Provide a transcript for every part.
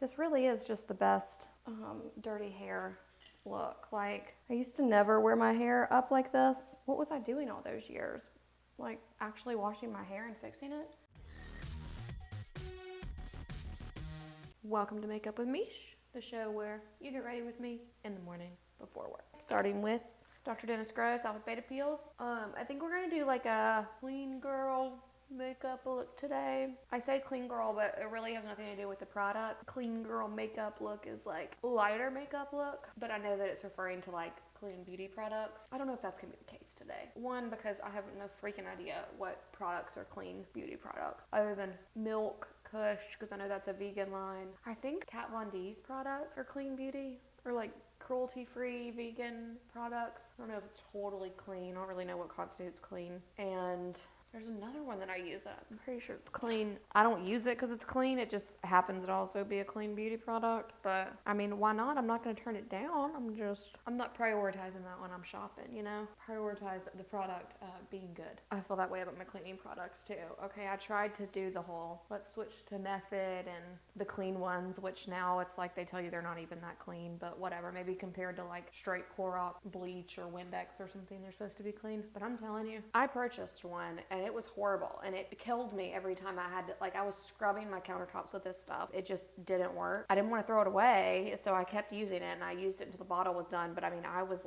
This really is just the best dirty hair look. Like, I used to never wear my hair up like this. What was I doing all those years? Like, actually washing my hair and fixing it? Welcome to Makeup with Meesh, the show where you get ready with me in the morning before work. Starting with Dr. Dennis Gross, Alpha Beta Peels. I think we're gonna do like a clean girl makeup look today. I say clean girl, but it really has nothing to do with the product. Clean girl makeup look is like lighter makeup look, but I know that it's referring to like clean beauty products. I don't know if that's gonna be the case today. One, because I have no freaking idea what products are clean beauty products other than Milk, Kush, because I know that's a vegan line. I think Kat Von D's products are clean beauty or like cruelty-free vegan products. I don't know if it's totally clean. I don't really know what constitutes clean. And there's another one that I use that I'm pretty sure it's clean. I don't use it because it's clean. It just happens to also be a clean beauty product. But I mean, why not? I'm not going to turn it down. I'm not prioritizing that when I'm shopping, you know? Prioritize the product being good. I feel that way about my cleaning products too. Okay, I tried to do the whole, let's switch to method and the clean ones, which now it's like they tell you they're not even that clean, but whatever. Maybe compared to like straight Clorox bleach or Windex or something, they're supposed to be clean. But I'm telling you, I purchased one and it was horrible and it killed me every time I had to, like, I was scrubbing my countertops with this stuff. It just didn't work. I didn't want to throw it away, so I kept using it and I used it until the bottle was done. But I mean, I was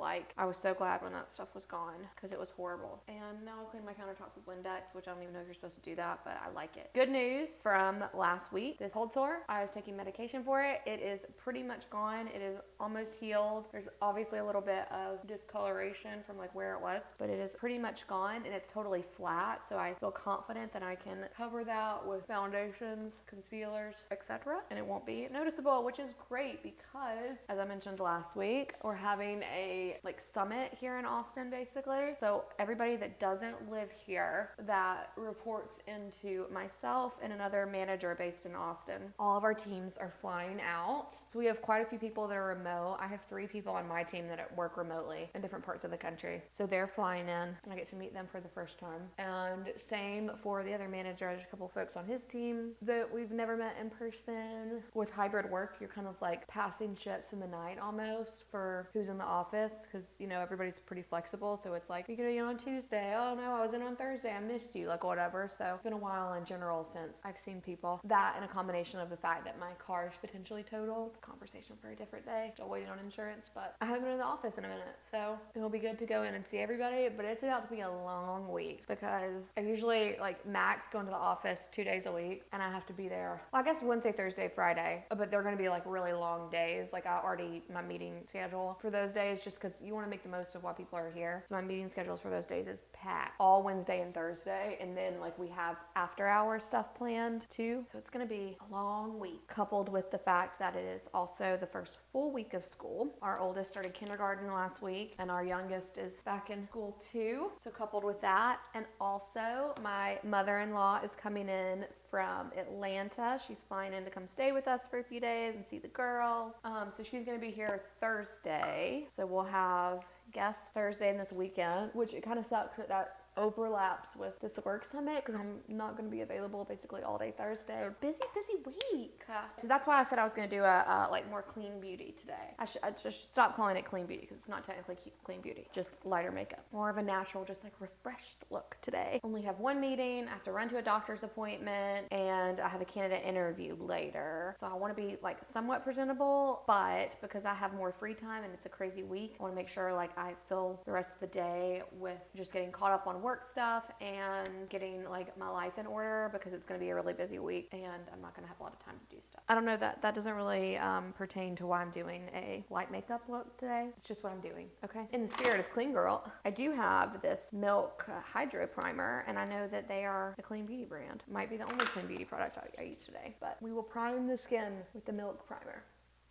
so glad when that stuff was gone because it was horrible. And now I'll clean my countertops with Windex, which I don't even know if you're supposed to do that, but I like it. Good news from last week, this cold sore, I was taking medication for it. It is pretty much gone. It is almost healed. There's obviously a little bit of discoloration from like where it was, but it is pretty much gone and it's totally flat. So I feel confident that I can cover that with foundations, concealers, etc. and it won't be noticeable, which is great because, as I mentioned last week, we're having a like summit here in Austin basically. So everybody that doesn't live here that reports into myself and another manager based in Austin, all of our teams are flying out. So we have quite a few people that are remote. I have 3 people on my team that work remotely in different parts of the country. So they're flying in and I get to meet them for the first time. And same for the other manager. There's a couple folks on his team that we've never met in person. With hybrid work, you're kind of like passing ships in the night almost for who's in the office because, you know, everybody's pretty flexible. So it's like, you're going to be on Tuesday. Oh no, I was in on Thursday. I missed you, like whatever. So it's been a while in general since I've seen people. That and a combination of the fact that my car is potentially totaled. Conversation for a different day. Still waiting on insurance, but I haven't been in the office in a minute. So it'll be good to go in and see everybody, but it's about to be a long week because I usually like max going to the office 2 days a week and I have to be there, well, I guess Wednesday, Thursday, Friday, but they're going to be like really long days. Like I already, my meeting schedule for those days, just because you want to make the most of while people are here. So my meeting schedules for those days is packed all Wednesday and Thursday. And then like we have after hour stuff planned too. So it's going to be a long week, coupled with the fact that it is also the first full week of school. Our oldest started kindergarten last week and our youngest is back in school too. So coupled with that, and also my mother-in-law is coming in from Atlanta. She's flying in to come stay with us for a few days and see the girls. So she's going to be here Thursday. So we'll have guests Thursday and this weekend, which it kind of sucks that overlaps with this work summit because I'm not going to be available basically all day Thursday. Busy week. So that's why I said I was going to do a like more clean beauty today. I just stop calling it clean beauty because it's not technically clean beauty, just lighter makeup. More of a natural, just like refreshed look today. Only have one meeting. I have to run to a doctor's appointment and I have a candidate interview later. So I want to be like somewhat presentable, but because I have more free time and it's a crazy week, I want to make sure like I fill the rest of the day with just getting caught up on work stuff and getting like my life in order because it's going to be a really busy week and I'm not going to have a lot of time to do stuff. I don't know, that doesn't really pertain to why I'm doing a light makeup look today. It's just what I'm doing, okay? In the spirit of clean girl, I do have this Milk Hydro Primer and I know that they are a clean beauty brand. Might be the only clean beauty product I use today, but we will prime the skin with the Milk Primer.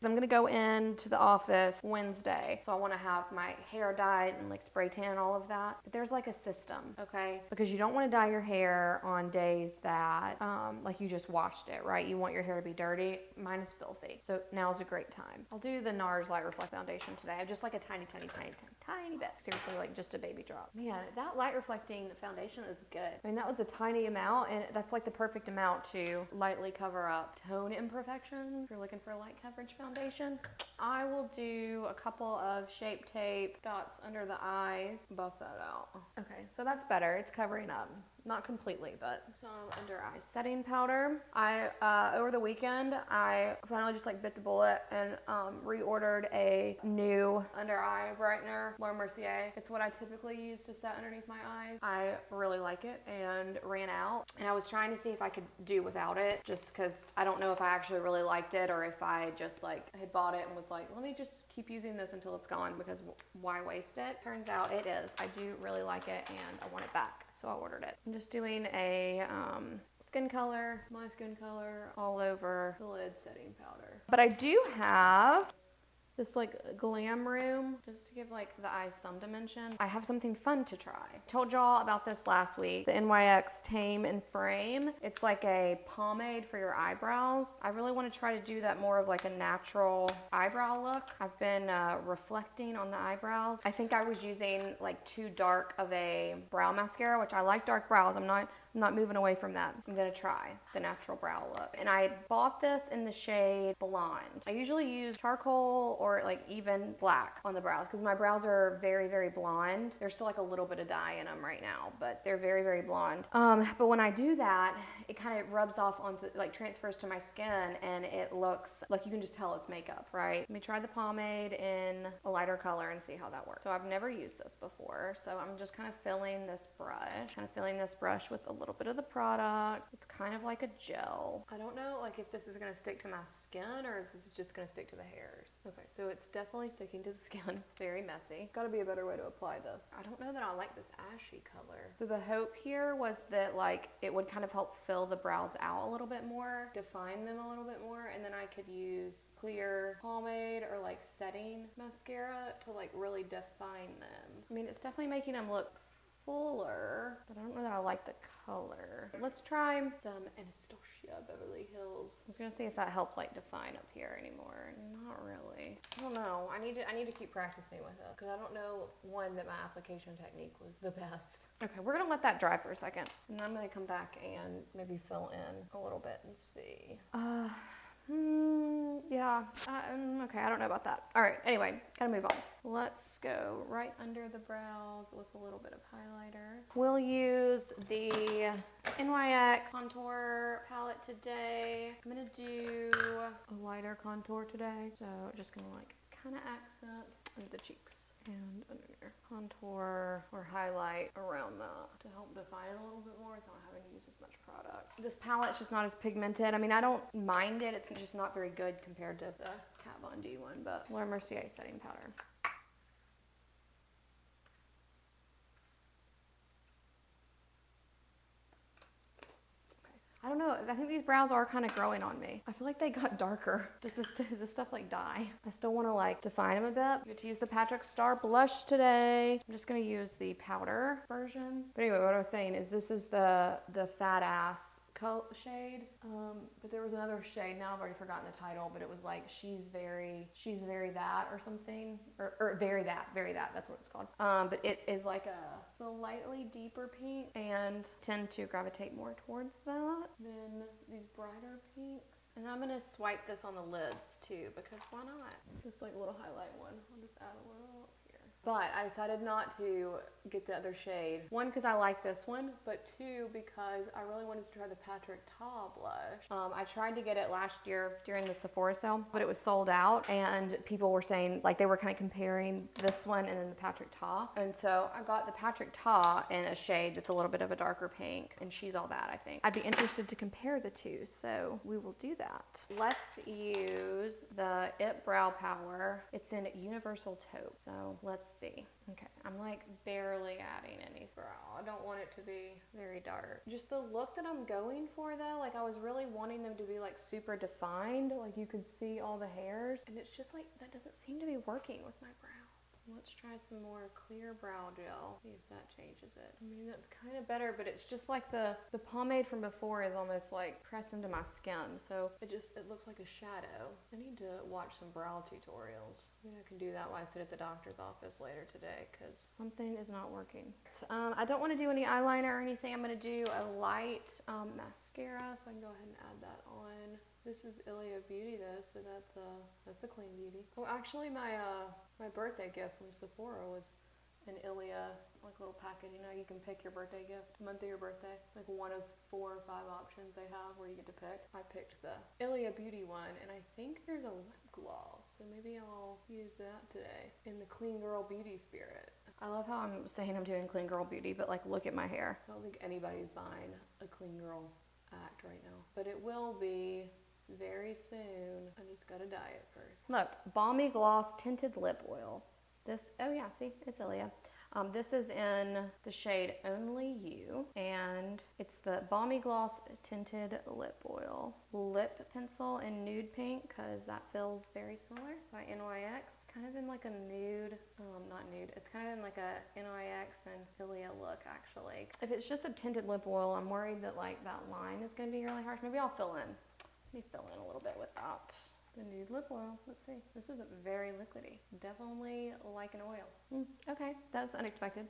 I'm gonna go into the office Wednesday, so I want to have my hair dyed and like spray tan, all of that. But there's like a system, okay? Because you don't want to dye your hair on days that like you just washed it, right? You want your hair to be dirty. Mine is filthy, so now's a great time. I'll do the NARS Light Reflect Foundation today. I'm just like a tiny bit. Seriously, like just a baby drop. Man, that light reflecting foundation is good. I mean, that was a tiny amount, and that's like the perfect amount to lightly cover up tone imperfections. If you're looking for a light coverage foundation, I will do a couple of Shape Tape dots under the eyes, buff that out. Okay, so that's better. It's covering up. Not completely, but some under eye setting powder. Over the weekend, I finally just like bit the bullet and reordered a new under eye brightener, Laura Mercier. It's what I typically use to set underneath my eyes. I really like it and ran out. And I was trying to see if I could do without it, just because I don't know if I actually really liked it or if I just like had bought it and was like, let me just keep using this until it's gone, because why waste it? Turns out it is. I do really like it and I want it back, so I ordered it. I'm just doing a my skin color all over the lid setting powder. But I do have this like glam room, just to give like the eyes some dimension. I have something fun to try. I told y'all about this last week, the NYX Tame and Frame. It's like a pomade for your eyebrows. I really want to try to do that more of like a natural eyebrow look. I've been reflecting on the eyebrows. I think I was using like too dark of a brow mascara, which I like dark brows. I'm not moving away from that. I'm gonna try the natural brow look. And I bought this in the shade Blonde. I usually use charcoal or like even black on the brows, because my brows are very, very blonde. There's still like a little bit of dye in them right now, but they're very, very blonde. But when I do that, it kind of rubs off onto, like transfers to my skin, and it looks like you can just tell it's makeup, right? Let me try the pomade in a lighter color and see how that works. So I've never used this before, so I'm just kind of filling this brush with a little bit of the product. It's kind of like a gel. I don't know like if this is gonna stick to my skin or is this just gonna stick to the hairs. Okay, so it's definitely sticking to the skin. Very messy. Gotta be a better way to apply this. I don't know that I like this ashy color. So the hope here was that like it would kind of help fill the brows out a little bit more, define them a little bit more, and then I could use clear pomade or like setting mascara to like really define them. I mean, it's definitely making them look fuller, but I don't know that I like the color. Let's try some Anastasia Beverly Hills. I was gonna see if that helped like define up here anymore. Not really. I don't know. I need to keep practicing with it, because I don't know, one, that my application technique was the best. Okay, we're gonna let that dry for a second, and then I'm gonna come back and maybe fill in a little bit and see. Yeah, okay, I don't know about that. All right, anyway, gotta move on. Let's go right under the brows with a little bit of highlighter. We'll use the NYX contour palette today. I'm gonna do a lighter contour today, so just gonna like kind of accent under the cheeks and under your contour or highlight around that to help define it a little bit more without having to use as much product. This palette's just not as pigmented. I mean, I don't mind it. It's just not very good compared to the Kat Von D one, but Laura Mercier setting powder. I don't know, I think these brows are kind of growing on me. I feel like they got darker. Does this stuff like dye? I still want to like define them a bit. I get to use the Patrick Star blush today. I'm just gonna use the powder version. But anyway, what I was saying is this is the fat ass shade, but there was another shade, now I've already forgotten the title, but it was like she's very that or something, or very that, that's what it's called. But it is like a slightly deeper pink and tend to gravitate more towards that than these brighter pinks. And I'm gonna swipe this on the lids too, because why not? Just like a little highlight one. I'll just add a little here. But I decided not to get the other shade. One, because I like this one, but two, because I really wanted to try the Patrick Ta blush. I tried to get it last year during the Sephora sale, but it was sold out, and people were saying, like, they were kind of comparing this one and then the Patrick Ta. And so I got the Patrick Ta in a shade that's a little bit of a darker pink, and she's all that, I think. I'd be interested to compare the two, so we will do that. Let's use the IT Brow Power. It's in Universal Taupe, so let's see. Okay, I'm like barely adding any brow. I don't want it to be very dark. Just the look that I'm going for though, like I was really wanting them to be like super defined, like you could see all the hairs, and it's just like, that doesn't seem to be working with my brows. Let's try some more clear brow gel, see if that changes it. I mean, that's kind of better, but it's just like the pomade from before is almost like pressed into my skin, so it looks like a shadow. I need to watch some brow tutorials. Maybe I can do that while I sit at the doctor's office later today, because something is not working. I don't want to do any eyeliner or anything. I'm going to do a light mascara, so I can go ahead and add that on. This is Ilia Beauty though, so that's a clean beauty. Oh, actually my birthday gift from Sephora was an Ilia like little packet. You know, you can pick your birthday gift, month of your birthday, like one of 4 or 5 options they have where you get to pick. I picked the Ilia Beauty one, and I think there's a lip gloss, so maybe I'll use that today in the clean girl beauty spirit. I love how I'm saying I'm doing clean girl beauty, but like look at my hair. I don't think anybody's buying a clean girl act right now, but it will be very soon. I just gotta dye it first. Look, Balmy Gloss Tinted Lip Oil. This, oh yeah, see, it's Ilia. This is in the shade Only You, and it's the Balmy Gloss Tinted Lip Oil. Lip pencil in nude pink, because that feels very similar, by NYX. Kind of in like a nude, not nude, it's kind of in like a NYX and Ilia look actually. If it's just a tinted lip oil, I'm worried that like that line is gonna be really harsh. Maybe I'll fill in. Let me fill in a little bit with that. The nude lip oil, let's see. This is very liquidy. Definitely like an oil. Okay, that's unexpected.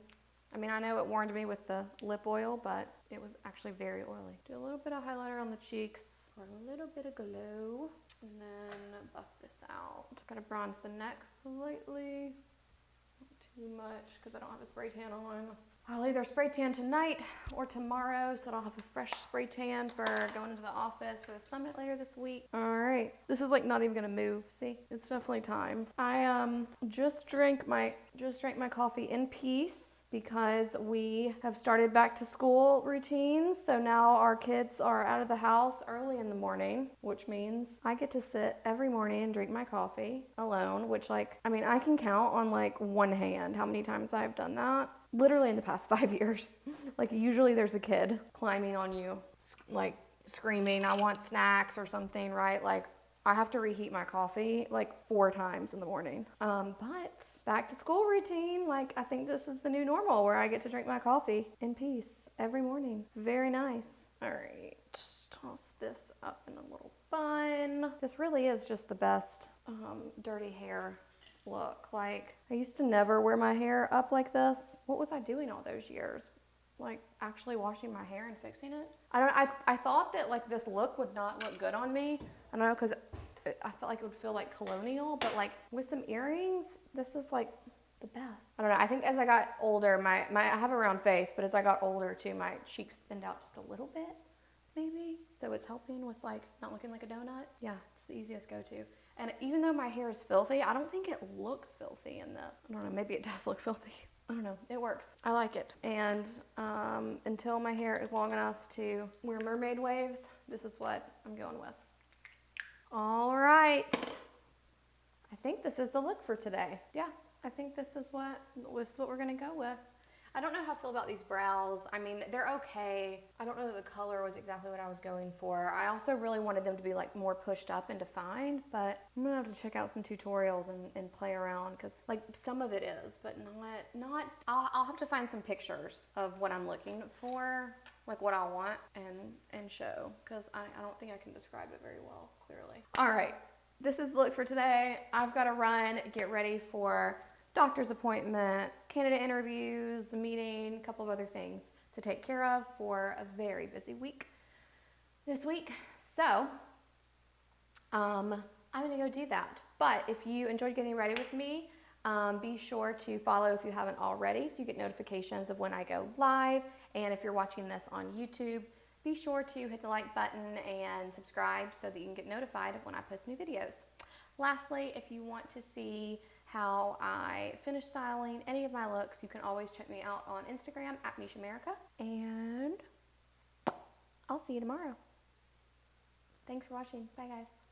I mean, I know it warned me with the lip oil, but it was actually very oily. Do a little bit of highlighter on the cheeks for a little bit of glow, and then buff this out. Gotta bronze the neck slightly. Not too much, because I don't have a spray tan on. I'll either spray tan tonight or tomorrow, so that I'll have a fresh spray tan for going into the office for the summit later this week. All right, this is like not even gonna move. See, it's definitely time. I just drank my coffee in peace because we have started back to school routines. So now our kids are out of the house early in the morning, which means I get to sit every morning and drink my coffee alone, which like, I mean, I can count on like one hand how many times I've done that. Literally in the past 5 years. Like usually there's a kid climbing on you, like screaming, I want snacks or something, right? Like I have to reheat my coffee like 4 times in the morning. But back to school routine, like I think this is the new normal where I get to drink my coffee in peace every morning. Very nice. All right, toss this up in a little bun. This really is just the best dirty hair look. Like I used to never wear my hair up like this. What was I doing all those years? Like actually washing my hair and fixing it? I thought that like this look would not look good on me. I don't know, because I felt like it would feel like colonial, but like with some earrings, this is like the best. I don't know, I think as I got older, I have a round face, but as I got older too, my cheeks thinned out just a little bit, maybe. So it's helping with like not looking like a donut. Yeah, it's the easiest go-to. And even though my hair is filthy, I don't think it looks filthy in this. I don't know, maybe it does look filthy. I don't know, it works. I like it. And until my hair is long enough to wear mermaid waves, this is what I'm going with. All right. I think this is the look for today. Yeah, I think this is what we're gonna go with. I don't know how I feel about these brows. I mean, they're okay. I don't know that the color was exactly what I was going for. I also really wanted them to be like more pushed up and defined, but I'm gonna have to check out some tutorials and play around, because like some of it is, but not, I'll have to find some pictures of what I'm looking for, like what I want and show, because I don't think I can describe it very well, clearly. All right, this is the look for today. I've got to run, get ready for doctor's appointment, candidate interviews, a meeting, a couple of other things to take care of for a very busy week this week. So I'm gonna go do that. But if you enjoyed getting ready with me, be sure to follow if you haven't already, so you get notifications of when I go live. And if you're watching this on YouTube, be sure to hit the like button and subscribe so that you can get notified of when I post new videos. Lastly, if you want to see how I finish styling any of my looks, you can always check me out on Instagram at MeeshAmerica, and I'll see you tomorrow. Thanks for watching. Bye guys.